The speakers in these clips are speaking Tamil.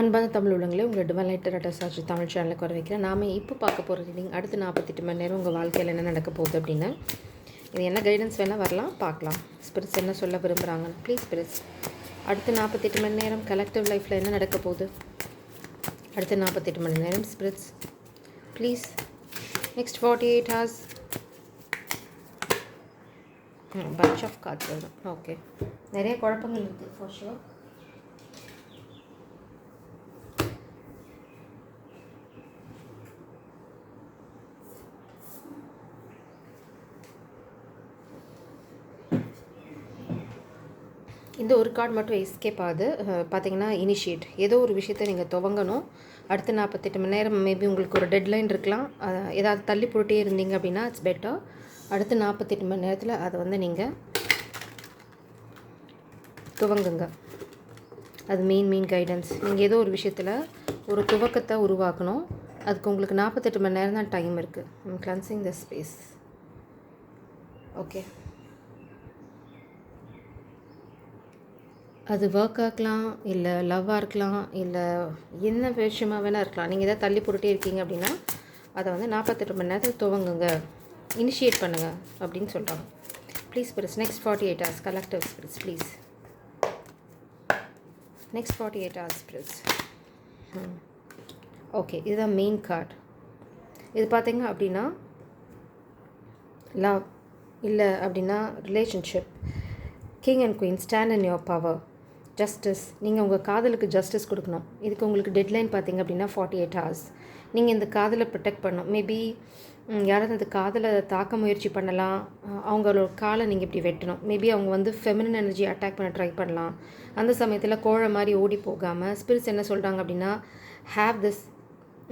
அன்பான தமிழ் உள்ளங்களே உங்களை டிவைன் டாட்டா தமிழ் சேனலுக்கு வர வைக்கிறேன். நாம் இப்போ பார்க்க போகிற ரீடிங் அடுத்து 48 மணி நேரம் உங்கள் வாழ்க்கையில் என்ன நடக்க போகுது அப்படின்னு. இது என்ன கைடன்ஸ் வேணால் வரலாம், பார்க்கலாம். ஸ்பிரிட்ஸ் என்ன சொல்ல விரும்புகிறாங்கன்னு ப்ளீஸ் ஸ்பிரிட்ஸ். அடுத்து 48 மணி நேரம் கலெக்டிவ் லைஃப்பில் என்ன நடக்க போகுது? அடுத்து 48 மணி நேரம் spirits please. Next 48 hours bunch of cards வரும். ஓகே, நிறைய குழப்பங்கள் இருக்குது ஃபார் ஷுவர். இந்த ஒரு கார்டு மட்டும் எஸ்கேப் ஆகுது. பார்த்தீங்கன்னா இனிஷியேட், ஏதோ ஒரு விஷயத்தை நீங்கள் துவங்கணும். அடுத்த 48 மணி நேரம் மேபி உங்களுக்கு ஒரு டெட்லைன் இருக்கலாம். ஏதாவது தள்ளி போட்டே இருந்தீங்க அப்படின்னா இட்ஸ் பெட்டர். அடுத்த 48 மணி நேரத்தில் அதை வந்து நீங்கள் துவங்குங்க. அது மெயின் கைடன்ஸ். நீங்கள் ஏதோ ஒரு விஷயத்தில் ஒரு துவக்கத்தை உருவாக்கணும். அதுக்கு உங்களுக்கு 48 மணி நேரம் தான் டைம் இருக்குது. Cleansing the space. ஓகே, அது ஒர்க்காக இருக்கலாம், இல்லை லவ்வாக இருக்கலாம், இல்லை என்ன விஷயமாக வேணால் இருக்கலாம். நீங்கள் எதாவது தள்ளி போட்டுகிட்டே இருக்கீங்க அப்படின்னா அதை வந்து 48 மணி நேரத்தில் துவங்குங்க, இனிஷியேட் பண்ணுங்கள் அப்படின்னு சொல்கிறாங்க. Please spirits. Next 48 hours collective spirits please. Next 48 hours spirits. Okay, இதுதான் மெயின் கார்டு. இது பார்த்தீங்க அப்படின்னா லவ், இல்லை அப்படின்னா relationship. King and queen stand in your power. Justice, நீங்கள் உங்கள் காதலுக்கு ஜஸ்டிஸ் கொடுக்கணும். இதுக்கு உங்களுக்கு டெட்லைன் பார்த்தீங்க அப்படின்னா 48 hours. நீங்கள் இந்த காதலை ப்ரொடெக்ட் பண்ணணும். மேபி யாராவது அந்த காதலை தாக்க முயற்சி பண்ணலாம். அவங்களோட காலை நீங்கள் இப்படி வெட்டணும். மேபி அவங்க வந்து ஃபெமினின் எனர்ஜி அட்டாக் பண்ண ட்ரை பண்ணலாம். அந்த சமயத்தில் கோழை மாதிரி ஓடி போகாமல் ஸ்பிரிட்ஸ் என்ன சொல்கிறாங்க அப்படின்னா ஹேவ் திஸ்,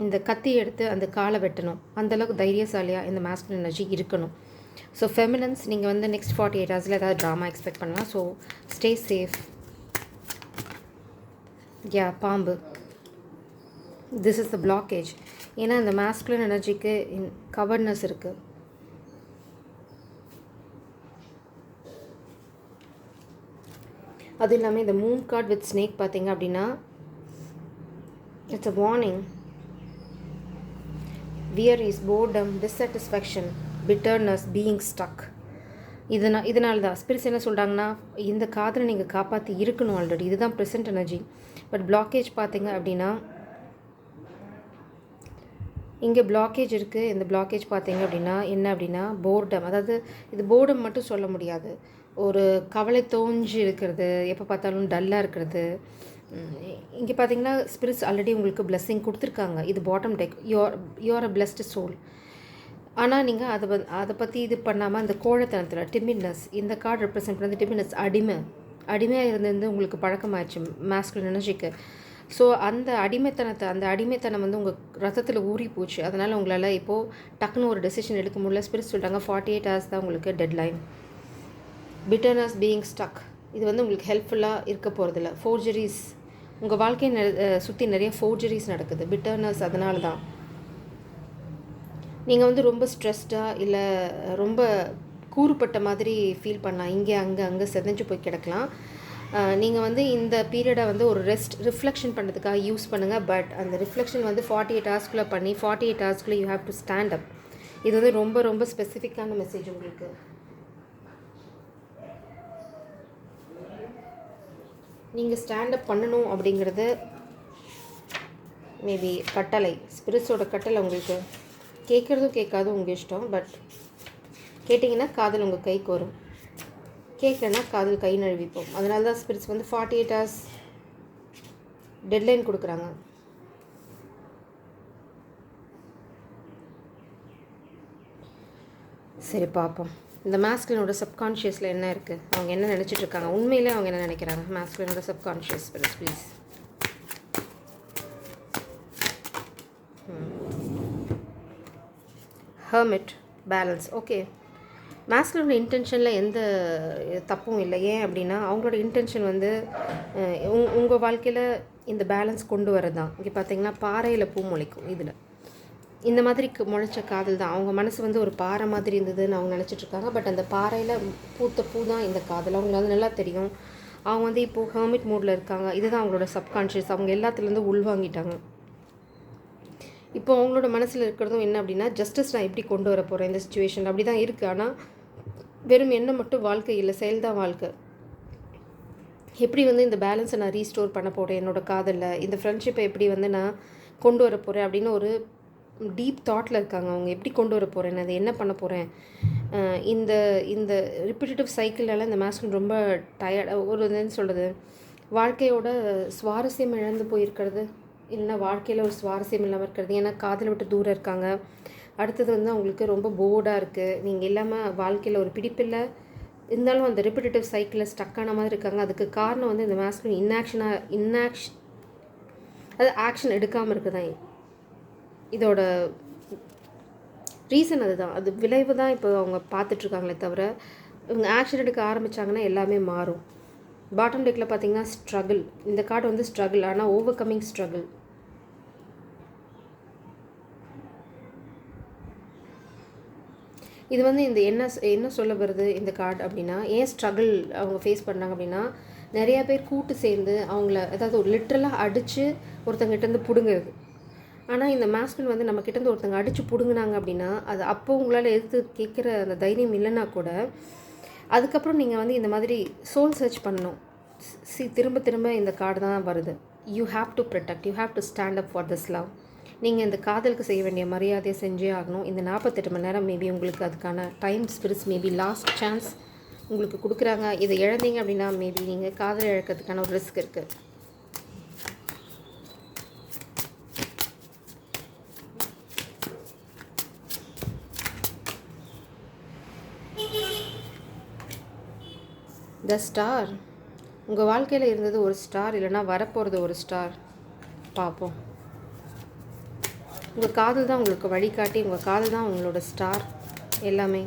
இந்த கத்தி எடுத்து அந்த காலை வெட்டணும். அந்தளவுக்கு தைரியசாலியாக இந்த மாஸ்குலின் எனர்ஜி இருக்கணும். ஸோ ஃபெமினன்ஸ், நீங்கள் வந்து நெக்ஸ்ட் 48 hours ஏதாவது ட்ராமா எக்ஸ்பெக்ட் பண்ணலாம். So stay safe. பாம்பு, திஸ் இஸ் த பிளாக்கேஜ். ஏன்னா இந்த மாஸ்குலின் எனர்ஜிக்கு கவர்னஸ் இருக்குது. அது இல்லாமல் இந்த மூன் கார்டு வித் ஸ்னேக் பார்த்தீங்க அப்படின்னா it's a warning. Wear is boredom, dissatisfaction, bitterness, being stuck. இதனால தான் ஸ்பிரிட்ஸ் என்ன சொல்கிறாங்கன்னா இந்த காதலை நீங்கள் காப்பாற்றி இருக்கணும் ஆல்ரெடி. இதுதான் ப்ரெசென்ட் எனர்ஜி. பட் பிளாக்கேஜ் பார்த்தீங்க அப்படின்னா இங்கே பிளாக்கேஜ் இருக்குது. இந்த பிளாக்கேஜ் பார்த்தீங்க அப்படின்னா என்ன அப்படின்னா போர்டம். அதாவது இது போர்டம் மட்டும் சொல்ல முடியாது. ஒரு கவலை தோஞ்சு இருக்கிறது, எப்போ பார்த்தாலும் டல்லாக இருக்கிறது. இங்கே பார்த்தீங்கன்னா ஸ்பிரிட்ஸ் ஆல்ரெடி உங்களுக்கு பிளெஸ்ஸிங் கொடுத்துருக்காங்க. இது பாட்டம் டெக், யூஆர் அ பிளெஸ்டு சோல். ஆனால் நீங்கள் அதை பற்றி இது பண்ணாமல் அந்த கோழைத்தனத்தில் டிமிட்னஸ், இந்த கார்டு ரெப்ரசென்ட் பண்ணது டிமிட்னஸ், அடிமையாக இருந்து உங்களுக்கு பழக்கமாகிடுச்சு மாஸ்குலின் எனர்ஜிக்கு. ஸோ அந்த அடிமைத்தனம் வந்து உங்கள் ரத்தத்தில் ஊறி போச்சு. அதனால் உங்களால் இப்போது டக்குன்னு ஒரு டெசிஷன் எடுக்க முடியல. ஸ்பிரிட்ஸ் சொல்கிறாங்க 48 hours தான் உங்களுக்கு டெட்லைன். பிட்டர்னஸ், பீயிங் ஸ்டக், இது வந்து உங்களுக்கு ஹெல்ப்ஃபுல்லாக இருக்க போகிறதில்ல. ஃபோர்ஜரிஸ், உங்கள் வாழ்க்கையை சுற்றி நிறைய ஃபோர்ஜரிஸ் நடக்குது. பிட்டர்னஸ் அதனால தான் நீங்கள் வந்து ரொம்ப ஸ்ட்ரெஸ்டாக இல்லை ரொம்ப கூறுப்பட்ட மாதிரி ஃபீல் பண்ணலாம். இங்கே அங்கே செதஞ்சு போய் கிடக்கலாம். நீங்கள் வந்து இந்த பீரியடை வந்து ஒரு ரிஃப்ளெக்ஷன் பண்ணுறதுக்காக யூஸ் பண்ணுங்கள். பட் அந்த ரிஃப்ளெக்ஷன் வந்து 48 hours பண்ணி 48 hours you have to stand up. இது வந்து ரொம்ப ஸ்பெசிஃபிக்கான மெசேஜ் உங்களுக்கு. நீங்கள் ஸ்டாண்ட் அப் பண்ணணும் அப்படிங்கிறது மேபி கட்டளை, ஸ்பிரிட்ஸோட கட்டளை. உங்களுக்கு கேட்குறதும் கேட்காதும் உங்கள் இஷ்டம். பட் கேட்டிங்கன்னா காதல் உங்கள் கைக்கு வரும், கேட்கலன்னா காதல் கை நழுவிப்போம். அதனால தான் ஸ்பிரிட்ஸ் வந்து 48 hours டெட்லைன் கொடுக்குறாங்க. சரி, பார்ப்போம் இந்த மாஸ்குலினோட சப்கான்ஷியஸில் என்ன இருக்குது, அவங்க என்ன நினச்சிட்டு இருக்காங்க, உண்மையிலே அவங்க என்ன நினைக்கிறாங்க. மாஸ்குலினோட subconscious spirits please. Hermit, balance. Okay, மாஸ்குலினோட இன்டென்ஷனில் எந்த தப்பும் இல்லை. ஏன் அப்படின்னா அவங்களோட இன்டென்ஷன் வந்து உங்கள் வாழ்க்கையில் இந்த பேலன்ஸ் கொண்டு வரது தான். இங்கே பார்த்தீங்கன்னா பாறையில் பூ முளைக்கும். இதில் இந்த மாதிரி முளைச்ச காதல் தான். அவங்க மனசு வந்து ஒரு பாறை மாதிரி இருந்ததுன்னு அவங்க நினச்சிட்ருக்காங்க. பட் அந்த பாறையில் பூத்த பூ தான் இந்த காதல். அவங்களுக்கு வந்து நல்லா தெரியும். அவங்க வந்து இப்போது ஹெர்மிட் மோடில் இருக்காங்க. இதுதான் அவங்களோட சப்கான்ஷியஸ். அவங்க எல்லாத்துலேருந்து உள்வாங்கிட்டாங்க. இப்போ அவங்களோட மனசில் இருக்கிறதும் என்ன அப்படின்னா, ஜஸ்டிஸ் நான் எப்படி கொண்டு வர போகிறேன் இந்த சுச்சுவேஷன், அப்படி தான் இருக்குது. ஆனால் வெறும் எண்ணம் மட்டும் வாழ்க்கை இல்லை, செயல் தான் வாழ்க்கை. எப்படி வந்து இந்த பேலன்ஸை நான் ரீஸ்டோர் பண்ண போகிறேன் என்னோடய காதலில், இந்த ஃப்ரெண்ட்ஷிப்பை எப்படி வந்து நான் கொண்டு வர போகிறேன் அப்படின்னு ஒரு டீப் தாட்டில் இருக்காங்க. அவங்க எப்படி கொண்டு வர போகிறேன், நான் அதை என்ன பண்ண போகிறேன். இந்த இந்த ரிப்பிட்டேட்டிவ் சைக்கிளால் இந்த மாஸ்குலின் ரொம்ப ஒரு என்ன சொல்கிறது, வாழ்க்கையோட சுவாரஸ்யம் இழந்து போயிருக்கிறது, இல்லைன்னா வாழ்க்கையில் ஒரு சுவாரஸ்யம் இல்லாமல் இருக்கிறது. ஏன்னா காதலை விட்டு தூரம் இருக்காங்க. அடுத்தது வந்து அவங்களுக்கு ரொம்ப போர்டாக இருக்குது. நீங்கள் இல்லாமல் வாழ்க்கையில் ஒரு பிடிப்பில்லை, இருந்தாலும் அந்த ரிப்பிட்டேட்டிவ் சைக்கிளில் ஸ்டக்கான மாதிரி இருக்காங்க. அதுக்கு காரணம் வந்து இந்த மாஸ்குலின் அது ஆக்ஷன் எடுக்காமல் இருக்குதான். இதோட ரீசன் அதுதான். அது விளைவு தான் இப்போ அவங்க பார்த்துட்ருக்காங்களே தவிர, இவங்க ஆக்ஷன் எடுக்க ஆரம்பித்தாங்கன்னா எல்லாமே மாறும். பாட்டம் டெக்கில் பார்த்தீங்கன்னா ஸ்ட்ரகிள், இந்த கார்டு வந்து ஸ்ட்ரகிள், ஆனால் ஓவர் கம்மிங் ஸ்ட்ரகிள். இது வந்து இந்த என்ன சொல்ல வருது இந்த கார்டு அப்படின்னா, ஏன் ஸ்ட்ரகிள் அவங்க ஃபேஸ் பண்ணாங்க அப்படின்னா, நிறையா பேர் கூட்டு சேர்ந்து அவங்கள அதாவது ஒரு லிட்ரலாக அடித்து ஒருத்தங்கிட்டேருந்து பிடுங்குறது. ஆனால் இந்த மாஸ்குலின் வந்து நம்ம கிட்டேருந்து ஒருத்தங்க அடித்து பிடுங்கினாங்க அப்படின்னா, அது அப்போ உங்களால் எதிர்த்து கேட்குற அந்த தைரியம் இல்லைன்னா கூட, அதுக்கப்புறம் நீங்கள் வந்து இந்த மாதிரி சோல் சர்ச் பண்ணணும். திரும்ப திரும்ப இந்த கார்டு தான் வருது. You have to protect, you have to stand up for this love. நீங்கள் இந்த காதலுக்கு செய்ய வேண்டிய மரியாதையை செஞ்சே ஆகணும். இந்த 48 மணி நேரம் மேபி உங்களுக்கு அதுக்கான time spirits maybe last chance உங்களுக்கு கொடுக்குறாங்க. இதை இழந்தீங்க அப்படின்னா மேபி நீங்கள் காதலை இழக்கிறதுக்கான ஒரு ரிஸ்க் இருக்குது. த ஸ்டார் உங்கள் வாழ்க்கையில் இருந்தது ஒரு ஸ்டார், இல்லைனா வரப்போகிறது ஒரு ஸ்டார். பார்ப்போம். உங்கள் காதல் தான் உங்களுக்கு வழிகாட்டி, உங்கள் காதல் தான் உங்களோட ஸ்டார் எல்லாமே.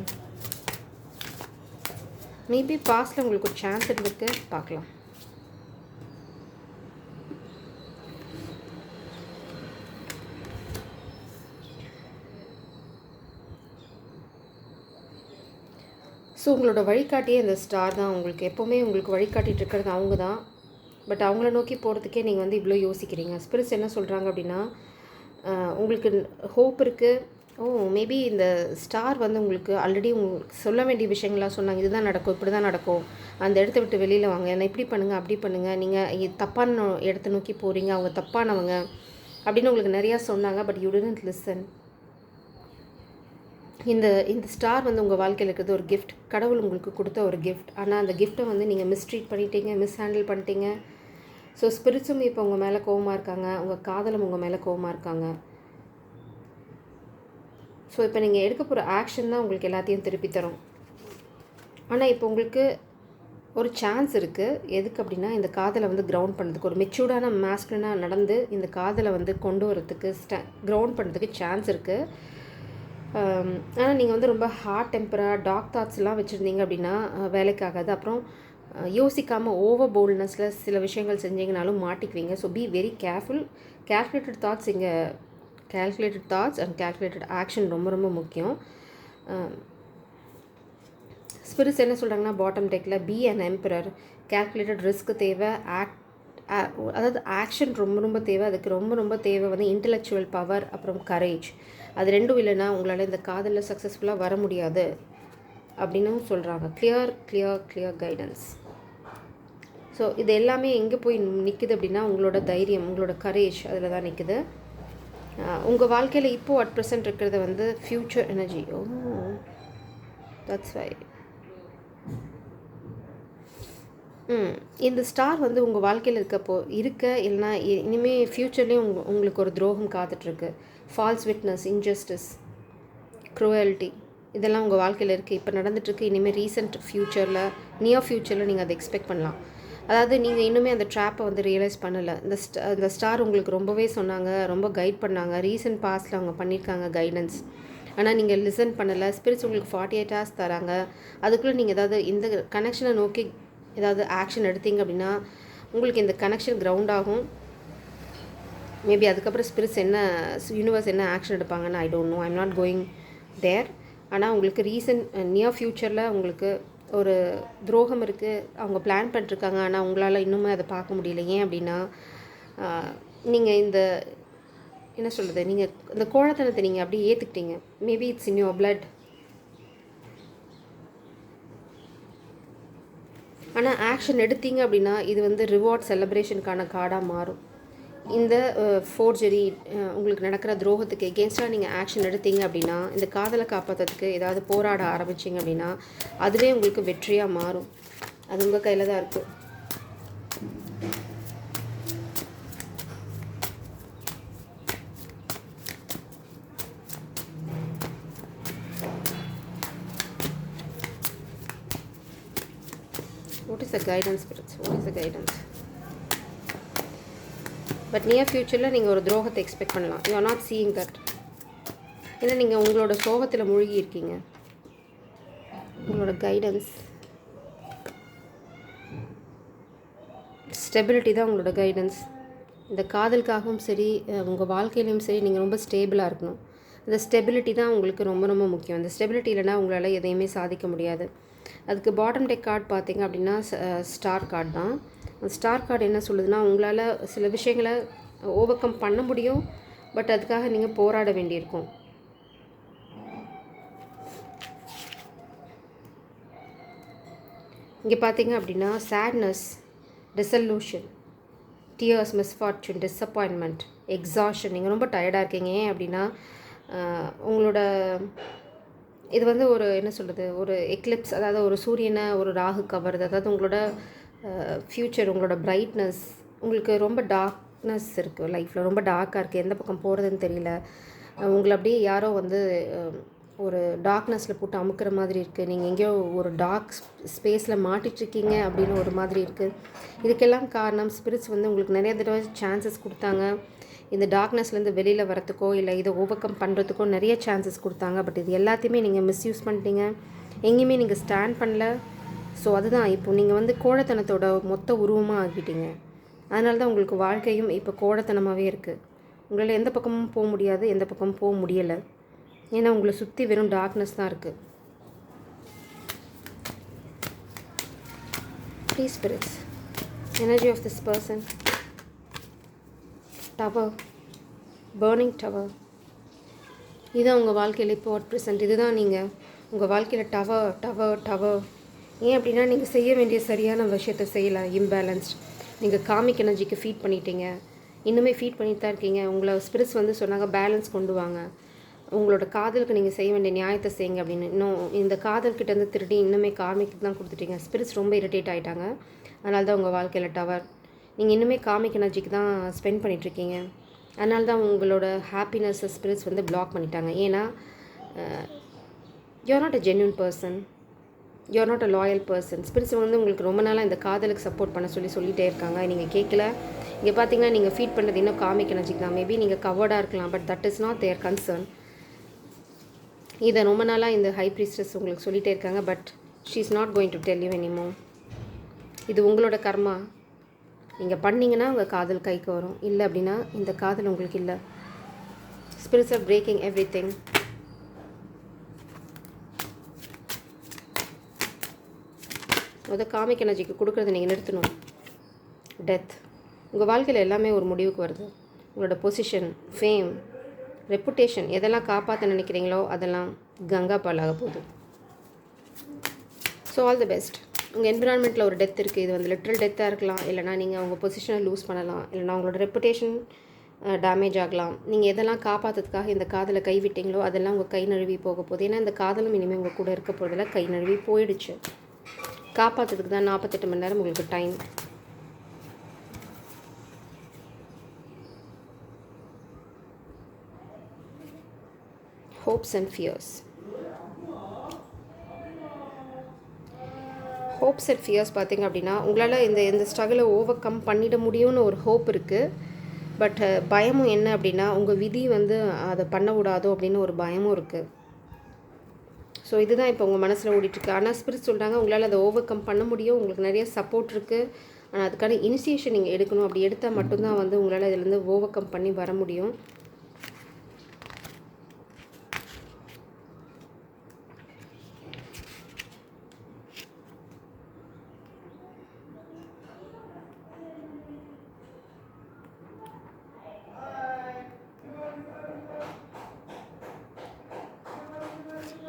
மேபி பாஸ்டில் உங்களுக்கு ஒரு சான்ஸ் இருந்திருக்கு, பார்க்கலாம். ஸோ உங்களோட வழிகாட்டியே இந்த ஸ்டார் தான். உங்களுக்கு எப்போவுமே உங்களுக்கு வழிகாட்டிகிட்டு இருக்கிறது அவங்க தான். பட் அவங்கள நோக்கி போகிறதுக்கே நீங்கள் வந்து இவ்வளோ யோசிக்கிறீங்க. ஸ்பிரிட்ஸ் என்ன சொல்கிறாங்க அப்படின்னா, உங்களுக்கு ஹோப் இருக்குது. மேபி இந்த ஸ்டார் வந்து உங்களுக்கு ஆல்ரெடி உங்களுக்கு சொல்ல வேண்டிய விஷயங்கள்லாம் சொன்னாங்க. இதுதான் நடக்கும், இப்படி தான் நடக்கும், அந்த இடத்த விட்டு வெளியில் வாங்க, என்ன இப்படி பண்ணுங்கள் அப்படி பண்ணுங்கள், நீங்கள் தப்பான இடத்த நோக்கி போகிறீங்க, அவங்க தப்பானவங்க அப்படின்னு உங்களுக்கு நிறையா சொன்னாங்க. But you didn't listen. இந்த ஸ்டார் வந்து உங்கள் வாழ்க்கையில் இருக்கிறது ஒரு கிஃப்ட், கடவுள் உங்களுக்கு கொடுத்த ஒரு கிஃப்ட். ஆனால் அந்த கிஃப்ட்டை வந்து நீங்கள் மிஸ்ட்ரீட் பண்ணிட்டீங்க, மிஸ்ஹேண்டில் பண்ணிட்டீங்க. ஸோ ஸ்பிரிட்ஸும் இப்போ உங்கள் மேலே கோவமாக இருக்காங்க, உங்கள் காதலும் உங்கள் மேலே கோவமாக இருக்காங்க. ஸோ இப்போ நீங்கள் எடுக்க போகிற ஆக்ஷன் தான் உங்களுக்கு எல்லாத்தையும் திருப்பி தரும். ஆனால் இப்போ உங்களுக்கு ஒரு சான்ஸ் இருக்குது. எதுக்கு அப்படின்னா, இந்த காதலை வந்து கிரவுண்ட் பண்ணுறதுக்கு, ஒரு மெச்சூர்டான மாஸ்குலினாக நடந்து இந்த காதலை வந்து கொண்டு வரதுக்கு கிரவுண்ட் பண்ணுறதுக்கு சான்ஸ் இருக்குது. ஆனால் நீங்கள் வந்து ரொம்ப ஹார்ட் டெம்பராக டார்க் தாட்ஸ்லாம் வச்சுருந்தீங்க அப்படின்னா வேலைக்கு ஆகாது. அப்புறம் யோசிக்காமல் ஓவர் போல்ட்னஸில் சில விஷயங்கள் செஞ்சீங்கனாலும் மாட்டிக்குவீங்க. So be very careful. Calculated thoughts and calculated action ரொம்ப ரொம்ப முக்கியம். ஸ்பிரிட்ஸ் என்ன சொல்கிறாங்கன்னா, பாட்டம் டெக்கில் be and emperor. Calculated risk தேவை, அதாவது ஆக்ஷன் ரொம்ப ரொம்ப தேவை. அதுக்கு ரொம்ப ரொம்ப தேவை வந்து இன்டெலெக்சுவல் பவர், அப்புறம் கரேஜ். அது ரெண்டும் இல்லைன்னா உங்களால் இந்த காதலில் சக்ஸஸ்ஃபுல்லாக வர முடியாது அப்படின்னும் சொல்கிறாங்க. Clear guidance. ஸோ இது எல்லாமே எங்கே போய் நிற்குது அப்படின்னா, உங்களோட தைரியம், உங்களோட கரேஜ் அதில் தான் நிற்குது. உங்கள் வாழ்க்கையில் இப்போது அட் ப்ரெசென்ட் இருக்கிறது வந்து ஃப்யூச்சர் எனர்ஜி. தட்ஸ் வை இந்த ஸ்டார் வந்து உங்கள் வாழ்க்கையில் இல்லைனா இனிமேல் ஃப்யூச்சர்லேயும் உங்களுக்கு ஒரு துரோகம் காத்துட்ருக்கு. ஃபால்ஸ் விட்னஸ், இன்ஜஸ்டிஸ், க்ரூவல்ட்டி, இதெல்லாம் உங்கள் வாழ்க்கையில் இருக்குது, இப்போ நடந்துகிட்ருக்கு. இனிமேல் நியர் ஃப்யூச்சரில் நீங்கள் அதை எக்ஸ்பெக்ட் பண்ணலாம். அதாவது நீங்கள் இன்னுமே அந்த ட்ராப்பை வந்து ரியலைஸ் பண்ணலை. இந்த ஸ்டார் உங்களுக்கு ரொம்பவே சொன்னாங்க, ரொம்ப கைட் பண்ணாங்க. ரீசன்ட் பாஸ்டில் அவங்க பண்ணியிருக்காங்க கைடன்ஸ். ஆனால் நீங்கள் லிசன் பண்ணலை. ஸ்பிரிட்ஸ் உங்களுக்கு 48 hours தராங்க. அதுக்குள்ளே நீங்கள் ஏதாவது இந்த கனெக்ஷனை நோக்கி ஏதாவது ஆக்ஷன் எடுத்தீங்க அப்படின்னா உங்களுக்கு இந்த கனெக்ஷன் கிரவுண்ட் ஆகும். மேபி அதுக்கப்புறம் ஸ்பிரிட்ஸ் யூனிவர்ஸ் என்ன ஆக்ஷன் எடுப்பாங்கன்னு I don't know, I'm not going there. ஆனால் உங்களுக்கு நியர் ஃப்யூச்சரில் உங்களுக்கு ஒரு துரோகம் இருக்குது, அவங்க பிளான் பண்ணிருக்காங்க. ஆனால் உங்களால் இன்னுமே அதை பார்க்க முடியல. ஏன் அப்படின்னா நீங்கள் இந்த என்ன சொல்கிறது, நீங்கள் இந்த கோழத்தனத்தை நீங்கள் அப்படியே ஏற்றுக்கிட்டீங்க. Maybe it's in your blood. ஆனால் ஆக்ஷன் எடுத்தீங்க அப்படின்னா இது வந்து ரிவார்ட் செலிப்ரேஷனுக்கான கார்டாக மாறும். இந்த ஃபோர்ஜரி உங்களுக்கு நடக்கிற துரோகத்துக்கு எகென்ஸ்டாக நீங்கள் ஆக்ஷன் எடுத்தீங்க அப்படின்னா, இந்த காதலை காப்பாற்றுறதுக்கு ஏதாவது போராட ஆரம்பிச்சிங்க அப்படின்னா அதுவே உங்களுக்கு வெற்றியாக மாறும். அது உங்கள் கையில் தான் இருக்குது. What is the guidance, spirits? What is the guidance? But near ஃப்யூச்சரில் நீங்கள் ஒரு துரோகத்தை எக்ஸ்பெக்ட் பண்ணலாம். You are not seeing that. ஏன்னா நீங்கள் உங்களோட சோகத்தில் மூழ்கி இருக்கீங்க. உங்களோட கைடன்ஸ், ஸ்டெபிலிட்டி தான் உங்களோட கைடன்ஸ். இந்த காதலுக்காகவும் சரி உங்கள் வாழ்க்கையிலையும் சரி நீங்கள் ரொம்ப ஸ்டேபிளாக இருக்கணும். இந்த ஸ்டெபிலிட்டி தான் உங்களுக்கு ரொம்ப ரொம்ப முக்கியம். இந்த ஸ்டெபிலிட்டி இல்லைனா உங்களால் எதையுமே சாதிக்க முடியாது. அதுக்கு பாட்டம் டெக் கார்டு பார்த்தீங்க அப்படின்னா ஸ்டார் கார்டு தான். அந்த ஸ்டார் கார்டு என்ன சொல்லுதுன்னா, உங்களால் சில விஷயங்களை ஓவர் கம் பண்ண முடியும், பட் அதுக்காக நீங்கள் போராட வேண்டியிருக்கும். இங்கே பார்த்தீங்க அப்படின்னா sadness, dissolution, tears, misfortune, disappointment, exhaustion. நீங்கள் ரொம்ப டயர்டாக இருக்கீங்க. ஏன் அப்படின்னா உங்களோட இது வந்து ஒரு என்ன சொல்கிறது, ஒரு எக்லிப்ஸ், அதாவது ஒரு சூரியனை ஒரு ராகு கவருது. அதாவது உங்களோட ஃப்யூச்சர், உங்களோட பிரைட்னஸ், உங்களுக்கு ரொம்ப டார்க்னஸ் இருக்குது லைஃப்பில், ரொம்ப டார்க்காக இருக்குது, எந்த பக்கம் போகிறதுன்னு தெரியல. உங்களை அப்படியே யாரோ வந்து ஒரு டார்க்னஸில் போட்டு அமுக்கிற மாதிரி இருக்குது. நீங்கள் எங்கேயோ ஒரு டார்க் ஸ்பேஸில் மாட்டிகிட்ருக்கீங்க அப்படின்னு ஒரு மாதிரி இருக்குது. இதுக்கெல்லாம் காரணம் ஸ்பிரிட்ஸ் வந்து உங்களுக்கு நிறைய தடவை சான்சஸ் கொடுத்தாங்க. இந்த டார்க்னஸ்லேருந்து வெளியில் வரத்துக்கோ இல்லை இதை ஓவர் கம் பண்ணுறதுக்கோ நிறைய சான்சஸ் கொடுத்தாங்க. பட் இது எல்லாத்தையுமே நீங்கள் மிஸ்யூஸ் பண்ணிட்டீங்க. எங்கேயுமே நீங்கள் ஸ்டாண்ட் பண்ணல. ஸோ அதுதான் இப்போ நீங்கள் வந்து கோழத்தனத்தோட மொத்த உருவமாக ஆகிட்டீங்க. அதனால தான் உங்களுக்கு வாழ்க்கையும் இப்போ கோழத்தனமாகவே இருக்குது. உங்களால் எந்த பக்கமும் போக முடியாது, எந்த பக்கமும் போக முடியலை. ஏன்னா உங்களை சுற்றி வெறும் டார்க்னஸ் தான் இருக்குது. Please spirits, energy of this person. Tower, burning tower. இதுதான் உங்கள் வாழ்க்கையில் இப்போ அட் ப்ரெசென்ட். இதுதான் நீங்கள் உங்கள் வாழ்க்கையில் டவர் டவர் டவர். ஏன் அப்படின்னா நீங்கள் செய்ய வேண்டிய சரியான விஷயத்தை செய்யலை. இம்பேலன்ஸ்ட். நீங்கள் காமிக் எனர்ஜிக்கு ஃபீட் பண்ணிட்டீங்க, இன்னுமே ஃபீட் பண்ணிட்டு தான் இருக்கீங்க. உங்களை ஸ்பிரிட்ஸ் வந்து சொன்னாங்க பேலன்ஸ் கொண்டு வாங்க, உங்களோட காதலுக்கு நீங்கள் செய்ய வேண்டிய நியாயத்தை செய்யுங்க அப்படின்னு. இன்னும் இந்த காதல்கிட்டேருந்து திருடி இன்னுமே காமிக்கு தான் கொடுத்துட்டீங்க. ஸ்பிரிட்ஸ் ரொம்ப இரிட்டேட் ஆகிட்டாங்க. அதனால தான் உங்கள் வாழ்க்கையில் டவர். நீங்கள் இன்னுமே காமிக் எனர்ஜிக்கு தான் ஸ்பெண்ட் பண்ணிகிட்ருக்கீங்க. அதனால தான் உங்களோட ஹாப்பினஸ்ஸை ஸ்பிரிட்ஸ் வந்து பிளாக் பண்ணிட்டாங்க. ஏன்னா you are not a genuine person, you are not a loyal person. Spirits வந்து உங்களுக்கு ரொம்ப நாளாக இந்த காதலுக்கு சப்போர்ட் பண்ண சொல்லிகிட்டே இருக்காங்க. நீங்கள் கேட்கல. இங்கே பார்த்தீங்கன்னா நீங்கள் ஃபீட் பண்ணுறது இன்னும் காமிக் எனர்ஜிக்கு தான். மேபி நீங்கள் கவர்டாக இருக்கலாம், but that is not their concern. இதை ரொம்ப நாளாக இந்த ஹை ப்ரீஸ்டஸ் உங்களுக்கு சொல்லிகிட்டே இருக்காங்க. But she is not going to tell you anymore. இது உங்களோட கர்மா. நீங்கள் பண்ணிங்கன்னா உங்கள் காதல் கைக்கு வரும். இல்லை அப்படின்னா இந்த காதல் உங்களுக்கு இல்லை. Spirits are breaking everything. Comic எனர்ஜிக்கு கொடுக்குறத நீங்கள் நிறுத்தணும். டெத். உங்கள் வாழ்க்கையில் எல்லாமே ஒரு முடிவுக்கு வருது. உங்களோட பொசிஷன், ஃபேம், ரெப்புடேஷன், எதெல்லாம் காப்பாற்ற நினைக்கிறீங்களோ அதெல்லாம் கங்கா பாலாக போகுது. So all the best. உங்கள் என்விரான்மெண்ட்டில் ஒரு டெத் இருக்குது. இது வந்து லிட்ரல் டெத்தாக இருக்கலாம், இல்லைனா நீங்கள் உங்கள் பொசிஷனை லூஸ் பண்ணலாம், இல்லைனா உங்களோட ரெப்புடேஷன் டேமேஜ் ஆகலாம். நீங்கள் எதெல்லாம் காப்பாற்றுறதுக்காக இந்த காதலை கைவிட்டீங்களோ அதெல்லாம் உங்கள் கை நழுவி போக போகுது. ஏன்னா இந்த காதலும் இனிமேல் உங்கள் கூட இருக்க போகிறதில்ல, கை நழுவி போயிடுச்சு. காப்பாற்றுறதுக்கு தான் 48 மணி நேரம் உங்களுக்கு time. Hopes and fears. Hopes and fears பார்த்திங்க அப்படின்னா உங்களால் இந்த ஸ்ட்ரகிளை ஓவர் கம் பண்ணிட முடியும்னு ஒரு ஹோப் இருக்குது. பட் பயமும் என்ன அப்படின்னா உங்கள் விதி வந்து அதை பண்ண விடாதோ அப்படின்னு ஒரு பயமும் இருக்குது. ஸோ இதுதான் இப்போ உங்கள் மனசில் ஓடிட்டுருக்கு. ஆனால் ஸ்பிரிட் சொல்கிறாங்க உங்களால் அதை ஓவர் கம் பண்ண முடியும், உங்களுக்கு நிறைய சப்போர்ட் இருக்குது. ஆனால் அதுக்கான இனிஷியேஷன் நீங்கள் எடுக்கணும். அப்படி எடுத்தால் மட்டும்தான் வந்து உங்களால் இதிலேருந்து ஓவர் கம் பண்ணி வர முடியும்.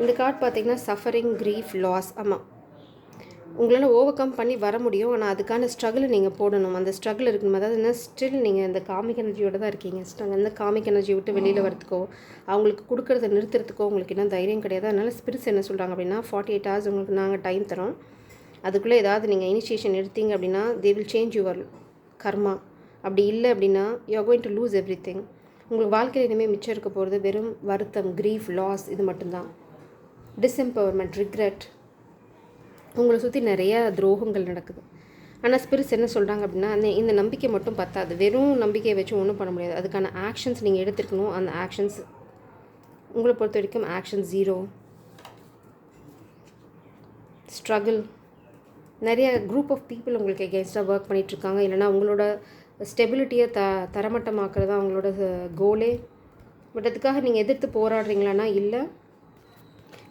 இந்த கார்டு பார்த்தீங்கன்னா சஃபரிங், க்ரீஃப், லாஸ். ஆமாம், உங்களால் ஓவர் கம் பண்ணி வர முடியும். ஆனால் அதுக்கான ஸ்ட்ரகிள் நீங்கள் போடணும். அந்த ஸ்ட்ரகிள் இருக்கணும். அதாவது என்ன, ஸ்டில் நீங்கள் இந்த காமிக் எனர்ஜியோடு தான் இருக்கீங்க. அந்த காமிக் எனர்ஜி விட்டு வெளியில் வரத்துக்கோ, அவங்களுக்கு கொடுக்குறத நிறுத்துறதுக்கோ உங்களுக்கு இன்னும் தைரியம் கிடையாது. அதனால் ஸ்பிரிட்ஸ் என்ன சொல்கிறாங்க அப்படின்னா, 48 hours உங்களுக்கு நாங்கள் டைம் தரோம். அதுக்குள்ளே ஏதாவது நீங்கள் இனிஷியேஷன் எடுத்தீங்க அப்படின்னா, தே வில் சேஞ்ச் யுவர் கர்மா. அப்படி இல்லை அப்படின்னா you are going to lose every thing. உங்களுக்கு வாழ்க்கையில் இனிமேல் மிச்சம் இருக்க போகிறது வெறும் வருத்தம், க்ரீஃப், லாஸ், இது மட்டும்தான். டிஸ்எம்பவர்மெண்ட், ரிக்ரெட். உங்களை சுற்றி நிறையா துரோகங்கள் நடக்குது. ஆனால் ஸ்பிரிட்ஸ் என்ன சொல்கிறாங்க அப்படின்னா, இந்த நம்பிக்கை மட்டும் பத்தாது. வெறும் நம்பிக்கையை வச்சு ஒன்றும் பண்ண முடியாது. அதுக்கான ஆக்ஷன்ஸ் நீங்கள் எடுத்துருக்கணும். அந்த ஆக்ஷன்ஸ் உங்களை பொறுத்த வரைக்கும் ஆக்ஷன் 0. ஸ்ட்ரகிள். நிறைய குரூப் ஆஃப் பீப்புள் உங்களுக்கு எகென்ஸ்டாக ஒர்க் பண்ணிகிட்ருக்காங்க. இல்லைனா உங்களோட ஸ்டெபிலிட்டியை தரமட்டமாக்குறது தான் அவங்களோட கோலே. பட் அதுக்காக நீங்கள் எதிர்த்து போராடுறீங்களான்னா இல்லை.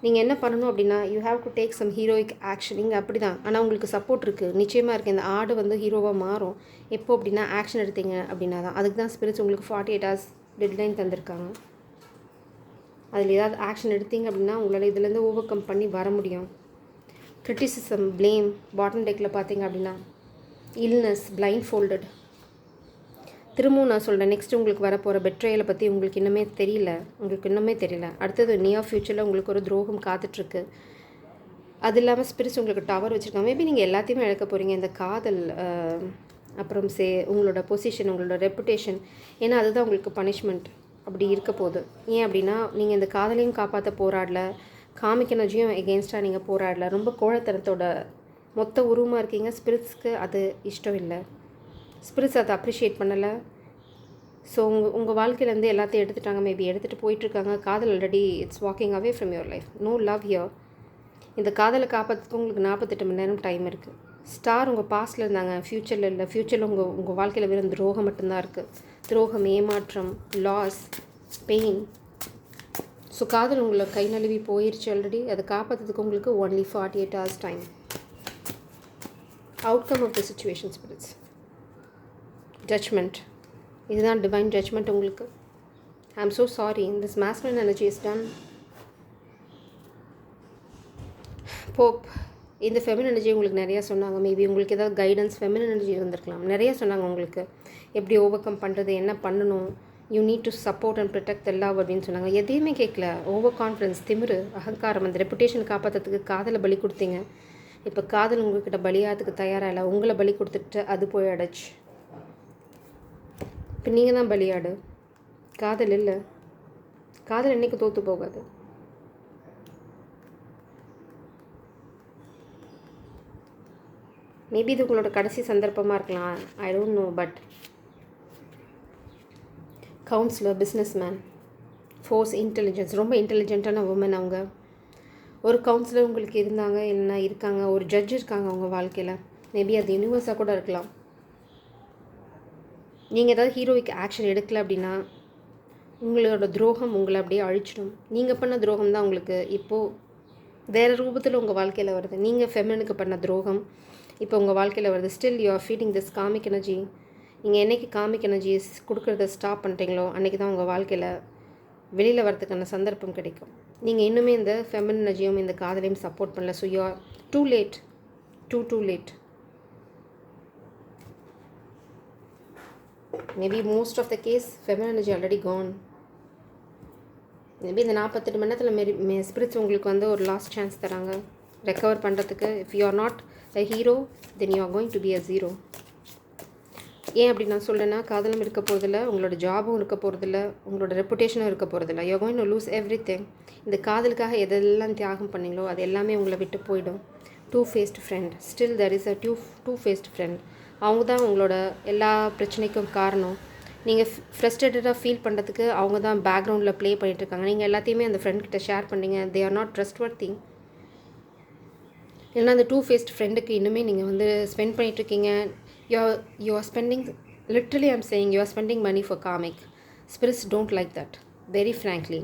நீங்கள் என்ன பண்ணணும் அப்படின்னா, you have to take some heroic action. இங்கே அப்படி தான். ஆனால் உங்களுக்கு சப்போர்ட் இருக்குது, நிச்சயமாக இருக்குது. இந்த ஆடு வந்து ஹீரோவாக மாறும் எப்போ அப்படின்னா, ஆக்ஷன் எடுத்தீங்க அப்படின்னா தான். அதுக்கு தான் ஸ்பிரிட்ஸ் உங்களுக்கு 48 hours டெட்லைன் தந்திருக்காங்க. அதில் ஏதாவது ஆக்ஷன் எடுத்தீங்க அப்படின்னா உங்களால் இதுலேருந்து ஓவர் கம் பண்ணி வர முடியும். Criticism, blame. பாட்டம் டெக்கில் பார்த்தீங்க அப்படின்னா இல்னஸ், பிளைண்ட் ஃபோல்டட். திரும்பவும் நான் சொல்கிறேன், நெக்ஸ்ட் உங்களுக்கு வரப்போகிற பெட்ரேயலை பற்றி உங்களுக்கு இன்னுமே தெரியல. அடுத்தது நியர் ஃப்யூச்சரில் உங்களுக்கு ஒரு துரோகம் காத்துட்ருக்கு. அது இல்லாமல் ஸ்பிரிட்ஸ் உங்களுக்கு டவர் வச்சுருக்காங்க. மேபி நீங்கள் எல்லாத்தையுமே இழக்க போகிறீங்க. இந்த காதல், அப்புறம் உங்களோட பொசிஷன், உங்களோட ரெப்புடேஷன். ஏன்னா அதுதான் உங்களுக்கு பனிஷ்மெண்ட் அப்படி இருக்க போகுது. ஏன் அப்படின்னா, நீங்கள் இந்த காதலையும் காப்பாற்ற போராடல, காமிக் எனர்ஜியும் எகென்ஸ்டாக நீங்கள் போராடல. ரொம்ப கோழத்தனத்தோட மொத்த உருவமாக இருக்கீங்க. ஸ்பிரிட்ஸ்க்கு அது இஷ்டம் இல்லை. ஸ்பிரிட்ஸ் அதை அப்ரிஷியேட் பண்ணலை. ஸோ உங்கள் வாழ்க்கையிலேருந்து எல்லாத்தையும் எடுத்துட்டாங்க. மேபி எடுத்துகிட்டு போயிட்டுருக்காங்க. காதல் already it's walking away from your life. No love here. இந்த காதலை காப்பாற்றுக்கு உங்களுக்கு 48 மணி நேரம் டைம் இருக்குது. ஸ்டார் உங்கள் பாஸ்டில் இருந்தாங்க, ஃப்யூச்சரில் இல்லை. ஃப்யூச்சரில் உங்கள் வாழ்க்கையில் வெறும் துரோகம் மட்டும்தான் இருக்குது. துரோகம், ஏமாற்றம், லாஸ், பெயின். ஸோ காதல் உங்களை கை நழுவி போயிடுச்சு ஆல்ரெடி. அதை காப்பாற்றுறதுக்கு உங்களுக்கு only 48 hours time. Outcome of the situation spirits. Judgment. இதுதான் டிவைன் ஜட்ஜ்மெண்ட் உங்களுக்கு. I am so sorry, this masculine energy is done. Pope. இந்த ஃபெமின் எனர்ஜி உங்களுக்கு நிறையா சொன்னாங்க. மேபி உங்களுக்கு ஏதாவது கைடன்ஸ், ஃபெமின் எனர்ஜி இருந்திருக்கலாம். நிறையா சொன்னாங்க உங்களுக்கு எப்படி ஓவர் கம் பண்ணுறது, என்ன பண்ணணும். You need to support and protect the love அப்படின்னு சொன்னாங்க. எதையுமே கேட்கல. ஓவர் கான்ஃபிடன்ஸ், திமிரு, அகங்காரம். அந்த ரெப்புடேஷன் காப்பாற்றுறதுக்கு காதலை பலி கொடுத்தீங்க. இப்போ காதல் உங்கள்கிட்ட பலியாகிறதுக்கு தயாராக இல்லை. உங்களை பலி கொடுத்துட்டு அது போய் அடைச்சு. இப்போ நீங்கள் தான் பலியாடு. காதல் இல்லை. காதல் என்றைக்கு தோற்று போகாது. மேபி இது உங்களோட கடைசி சந்தர்ப்பமாக இருக்கலாம். ஐ don't no. But councillor, businessman, force, intelligence. ரொம்ப இன்டெலிஜென்ட்டான உமன் அவங்க. ஒரு கவுன்சிலர் உங்களுக்கு இருந்தாங்க, இல்லைன்னா இருக்காங்க. ஒரு ஜட்ஜ் இருக்காங்க அவங்க வாழ்க்கையில். மேபி அது யூனிவர்ஸாக கூட இருக்கலாம். நீங்கள் ஏதாவது ஹீரோயிக் ஆக்ஷன் எடுக்கலை அப்படின்னா உங்களோட துரோகம் உங்களை அப்படியே அழிச்சிடும். நீங்கள் பண்ண துரோகம் தான் உங்களுக்கு இப்போது வேறு ரூபத்தில் உங்கள் வாழ்க்கையில் வருது. நீங்கள் ஃபெமினுக்கு பண்ண துரோகம் இப்போ உங்கள் வாழ்க்கையில் வருது. Still you are feeling this comic energy. நீங்கள் என்றைக்கு காமிக் எனர்ஜிஸ் கொடுக்குறத ஸ்டாப் பண்ணுறீங்களோ அன்றைக்கி தான் உங்கள் வாழ்க்கையில் வெளியில் வரதுக்கான சந்தர்ப்பம் கிடைக்கும். நீங்கள் இன்னுமே இந்த ஃபெமின் எனர்ஜியும் இந்த காதலையும் சப்போர்ட் பண்ணல. So you are too late. Too late. Maybe most of the case feminine energy already gone. Maybe இந்த 48 மணி நேரத்தில் ஸ்பிரிட்ஸ் உங்களுக்கு வந்து ஒரு லாஸ்ட் சான்ஸ் தராங்க ரெக்கவர் பண்ணுறதுக்கு. If you are not a hero then you are going to be a zero. ஏன் அப்படி நான் சொல்கிறேன்னா, காதலும் இருக்க போகிறதில்ல, உங்களோட ஜாபும் இருக்க போகிறதில்ல, உங்களோட ரெப்புடேஷனும் இருக்க போகிறதில்ல. You are going to lose every thing. இந்த காதலுக்காக எதெல்லாம் தியாகம் பண்ணீங்களோ அது எல்லாமே உங்களை விட்டு போயிடும். Two faced friend. Still there is a two faced friend. அவங்க தான் உங்களோட எல்லா பிரச்சனைக்கும் காரணம். நீங்கள் ஃப்ரஸ்ட்ரேட்டடாக ஃபீல் பண்ணுறதுக்கு அவங்க தான் பேக்ரவுண்டில் ப்ளே பண்ணிகிட்ருக்காங்க. நீங்கள் எல்லாத்தையுமே அந்த ஃப்ரெண்ட்கிட்ட ஷேர் பண்ணிங்க. They are not trustworthy. இல்லைனா அந்த டூ ஃபேஸ்ட் ஃப்ரெண்டுக்கு இன்னுமே நீங்கள் வந்து ஸ்பெண்ட் பண்ணிகிட்ருக்கீங்க. You are spending, literally I'm saying you are spending money for comic. Spirits don't like that, very frankly.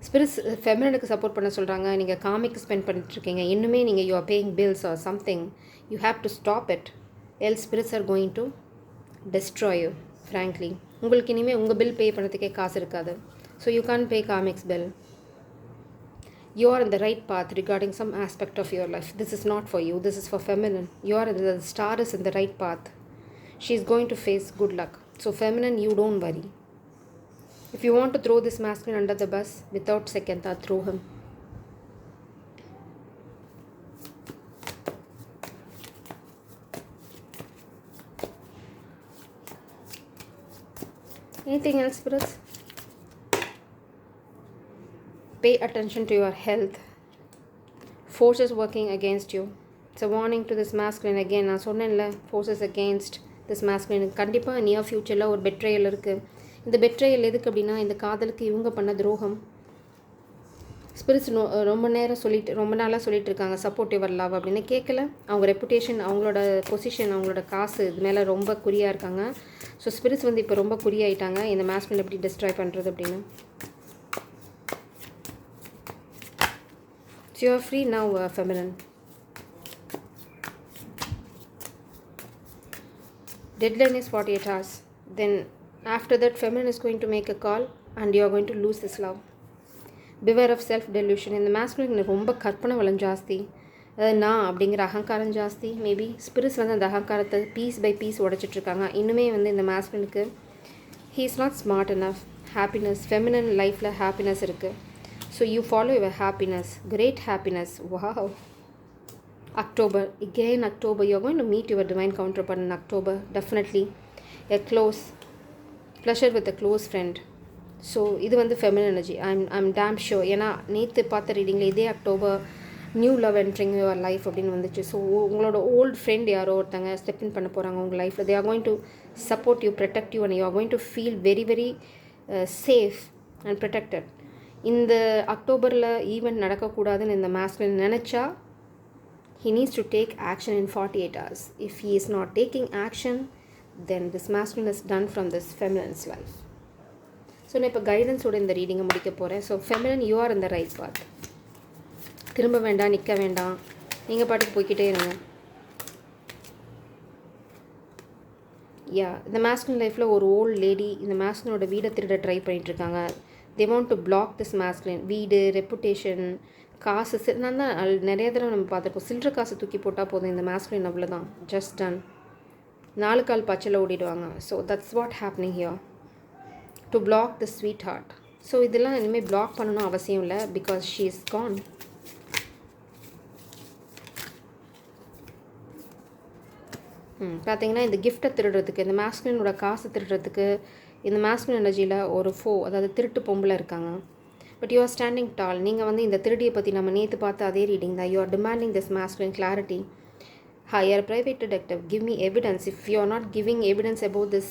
Spirits ஃபெமினுக்கு சப்போர்ட் பண்ண சொல்கிறாங்க. நீங்கள் காமிக் ஸ்பெண்ட் பண்ணிட்டுருக்கீங்க. இன்னுமே நீங்கள் you are paying bills or something. You have to stop it. L spirits are going to destroy you. Frankly உங்களுக்கு இனிமேல் உங்கள் பில் பே பண்ணுறதுக்கே காசு இருக்காது. So you can pay comics bill. You are in the right path regarding some aspect of your life. This is not for you. This is for feminine. You are the star is in the right path. She is going to face good luck. So feminine, you don't worry. If you want to throw this masculine under the bus, without second thought, throw him. Anything else, spirits? Pay attention to your health. Forces working against you. It's a warning to this masculine again. நான் சொன்னேன்ல, forces against this masculine. கண்டிப்பாக நியர் ஃப்யூச்சரில் ஒரு பெட்ரேயல் இருக்குது. இந்த பெட்ரேயல் எதுக்கு அப்படின்னா, இந்த காதலுக்கு இவங்க பண்ண துரோகம். ஸ்பிரிட்ஸ் ரொம்ப நாளாக சொல்லிட்டு இருக்காங்க சப்போர்ட்டிவ் லவ் அப்படின்னு. கேட்கல. அவங்க ரெப்புடேஷன், அவங்களோட பொசிஷன், அவங்களோட காசு இது மேலே ரொம்ப குறியாக இருக்காங்க. ஸோ ஸ்பிரிட்ஸ் வந்து இப்போ ரொம்ப குறியாயிட்டாங்க இந்த மாஸ்குலின் எப்படி டிஸ்ட்ராய் பண்ணுறது அப்படின்னு. So you are free now, feminine. Deadline is 48 hours. Then after that, feminine is going to make a call and you are going to lose this love. Beware of self-delusion. இந்த masculine ரொம்ப கற்பனை வளம் ஜாஸ்தி. அதாவது நான் அப்படிங்கிற அகங்காரம் ஜாஸ்தி. மேபி ஸ்பிரிட்ஸ் வந்து அந்த அகங்காரத்தை பீஸ் பை பீஸ் உடைச்சிட்ருக்காங்க. இன்னுமே வந்து இந்த masculineக்கு he is not smart enough. Happiness, feminine லைஃப்பில் happiness இருக்குது. So you follow your happiness, great happiness. Wow. October, again October, you're going to meet your divine counterpart in October. Definitely a close pleasure with a close friend. So இது வந்து feminine energy. I'm damn sure. ஏன்னா நேற்று பார்த்த ரீடிங்கில் இதே October new love entering your life அப்படின்னு வந்துச்சு. ஸோ உங்களோட ஓல்டு ஃப்ரெண்ட் யாரோ ஒருத்தங்க ஸ்டெப் இன் பண்ண போகிறாங்க உங்கள் லைஃப்பில். They are going to support you, protect you, and you are going to feel very very safe and protected. இந்த அக்டோபரில் ஈவெண்ட் நடக்கக்கூடாதுன்னு இந்த மாஸ்குலின் நினச்சா he needs to take action in 48 hours. If he is not taking action, then this masculine is done from this feminine's life. So நான் இப்போ கைடன்ஸோட இந்த ரீடிங்கை முடிக்க போகிறேன். ஸோ ஃபெமினின், யூ ஆர் இந்த ரைட் பாத். திரும்ப வேண்டாம், நிற்க வேண்டாம், நீங்கள் பாட்டுக்கு போய்கிட்டே இருங்க. இந்த masculine லைஃப்பில் ஒரு ஓல்டு லேடி இந்த masculineோட வீடை திருட ட்ரை பண்ணிகிட்ருக்காங்க. they want to block this masculine. வீடு, ரெப்புடேஷன், காசு, நான் தான் நிறைய தடவை நம்ம பார்த்துருக்கோம். சில்லற காசு தூக்கி போட்டால் போதும் இந்த masculine அவ்வளோதான், ஜஸ்ட் டன். 4 கால் பச்சையில் ஓடிடுவாங்க. So that's what happening here to block the sweetheart. So இதெல்லாம் இனிமேல் பிளாக் பண்ணணும் அவசியம் இல்லை, பிகாஸ் ஷீ இஸ் கான். பார்த்தீங்கன்னா இந்த கிஃப்ட்டை திருடுறதுக்கு, இந்த masculineோட காசு திருடுறதுக்கு இந்த masculine எனர்ஜியில் ஒரு அதாவது திருட்டு பொம்பளை இருக்காங்க. பட் யூ ஆர் ஸ்டாண்டிங் டால். நீங்கள் வந்து இந்த திருடியை பற்றி நம்ம நேற்று பார்த்த அதே ரீடிங் தான். You are demanding this masculine clarity. Higher private detective, give me evidence. If you are not giving evidence about this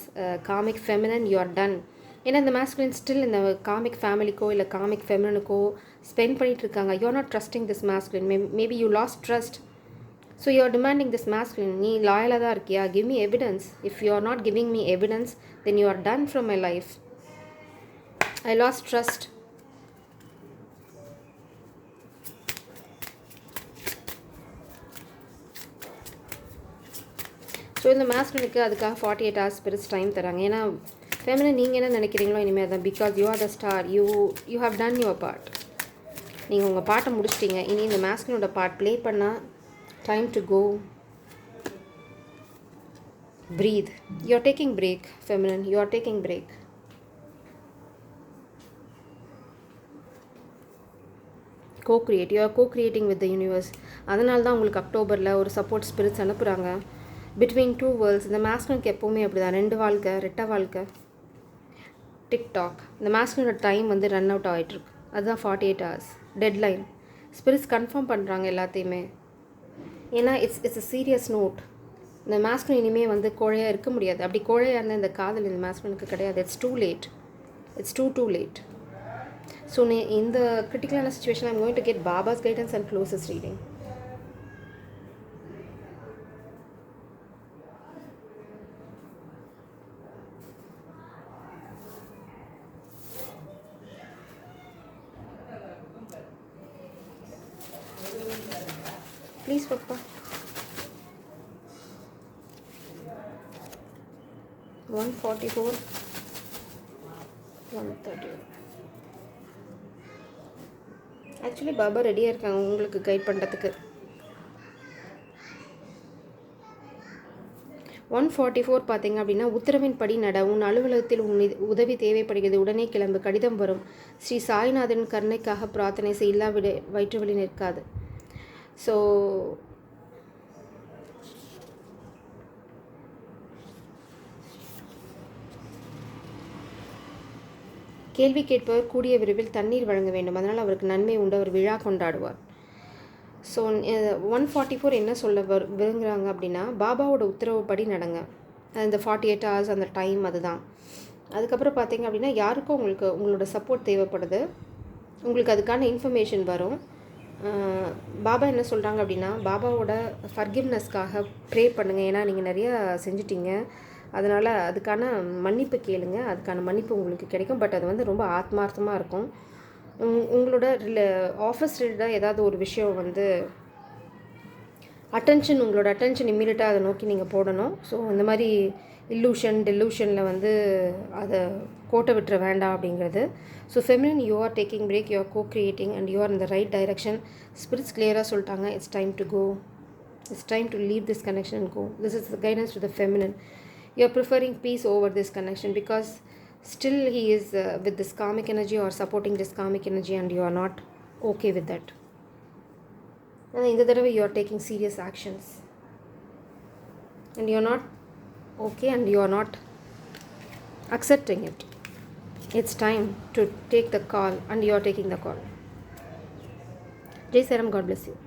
karmic feminine, you are done. ஏன்னா இந்த masculine ஸ்டில் இந்த காமிக் ஃபேமிலிக்கோ இல்லை காமிக் ஃபெமினினுக்கோ ஸ்பெண்ட் பண்ணிகிட்டு இருக்காங்க. You are not trusting this masculine. Maybe you last trust. So you are demanding this masculine. நீ லாயலாக தான் இருக்கியா? Give me evidence. If you are not giving me evidence, then you are done from my life. I lost trust. So இந்த masculineக்கு அதுக்காக 48 hours spirits டைம் தராங்க. ஏன்னா ஃபெமினின் நீங்கள் என்ன நினைக்கிறீங்களோ இனிமேல் தான். Because you are the star. You have done your part. நீங்கள் உங்கள் பாட்டை முடிச்சிட்டிங்க. இனி இந்த masculineோட பார்ட் ப்ளே பண்ணால் time to go. Breathe. You are taking break, feminine. You are taking break. Co-create. You are co-creating with the universe. அதனால தான் உங்களுக்கு அக்டோபரில் ஒரு சப்போர்ட் ஸ்பிரிட்ஸ் அனுப்புகிறாங்க. Between 2 world's. இந்த masculineக்கு எப்போவுமே அப்படி தான். 2 வாழ்க்கை, ரெட்டை வாழ்க்கை. டிக்டாக். இந்த masculineோட டைம் வந்து ரன் அவுட் ஆகிட்டுருக்கு. அதுதான் 48 hours டெட்லைன். ஸ்பிரிட்ஸ் கன்ஃபார்ம் பண்ணுறாங்க எல்லாத்தையுமே. ஏன்னா இட்ஸ் அ சீரியஸ் நோட். இந்த masculine இனிமேல் வந்து கோழையாக இருக்க முடியாது. அப்படி கோழையாக இருந்தால் இந்த காதல் இந்த masculineக்கு கிடையாது. It's too late. It's too late. So இந்த கிரிட்டிக்கலான situation I'm going to get Baba's guidance and closest reading. Please papa. 144 130. Actually Baba ரெடியாக இருக்காங்க உங்களுக்கு கைட் பண்ணுறதுக்கு. 144 பார்த்தீங்க அப்படின்னா, உத்தரவின் படி நட, உன் அலுவலகத்தில் உன் உதவி தேவைப்படுகிறது, உடனே கிளம்பு, கடிதம் வரும், ஸ்ரீ சாய்நாதன் கருணைக்காக பிரார்த்தனை செய், இல்லாவிட வயிற்று வலி நிற்காது. ஸோ கேள்வி கேட்பவர் கூடிய விரைவில் தண்ணீர் வழங்க வேண்டும், அதனால் அவருக்கு நன்மை உண்டு, அவர் விழா கொண்டாடுவார். ஸோ 144 என்ன சொல்ல விரும்புகிறாங்க அப்படின்னா, பாபாவோட உத்தரவுப்படி நடங்க. இந்த 48 hours அந்த டைம் அதுதான். அதுக்கப்புறம் பார்த்தீங்க அப்படின்னா, யாருக்கும் உங்களோட சப்போர்ட் தேவைப்படுது, உங்களுக்கு அதுக்கான இன்ஃபர்மேஷன் வரும். பாபா என்ன சொல்கிறாங்க அப்படின்னா, பாபாவோட ஃபர்கிவ்னஸ்க்காக ப்ரே பண்ணுங்கள். ஏன்னா நீங்கள் நிறையா செஞ்சிட்டிங்க, அதனால் அதுக்கான மன்னிப்பு கேளுங்க, அதுக்கான மன்னிப்பு உங்களுக்கு கிடைக்கும். பட் அது வந்து ரொம்ப ஆத்மார்த்தமாக இருக்கும். உங்களோட ஆஃபீஸ் ரிலேட்டடாக ஏதாவது ஒரு விஷயம் வந்து உங்களோட அட்டென்ஷன் இம்மீடியட்டாக அதை நோக்கி நீங்கள் போடணும். ஸோ இந்த மாதிரி டெலூஷனில் வந்து அதை கோட்டை விட்டுற வேண்டாம் அப்படிங்கிறது. So feminine, you are taking break, you are co-creating and you are in the right direction. Spirits கிளியராக சொல்லிட்டாங்க, it's time to go, it's time to leave this connection and go. This is the guidance to the feminine. You are preferring peace over this connection because still he is with this karmic energy or supporting this karmic energy and you are not okay with that. And in the other way you are taking serious actions and you are not okay and you are not accepting it. It's time to take the call and you are taking the call. Jai Saram, God bless you.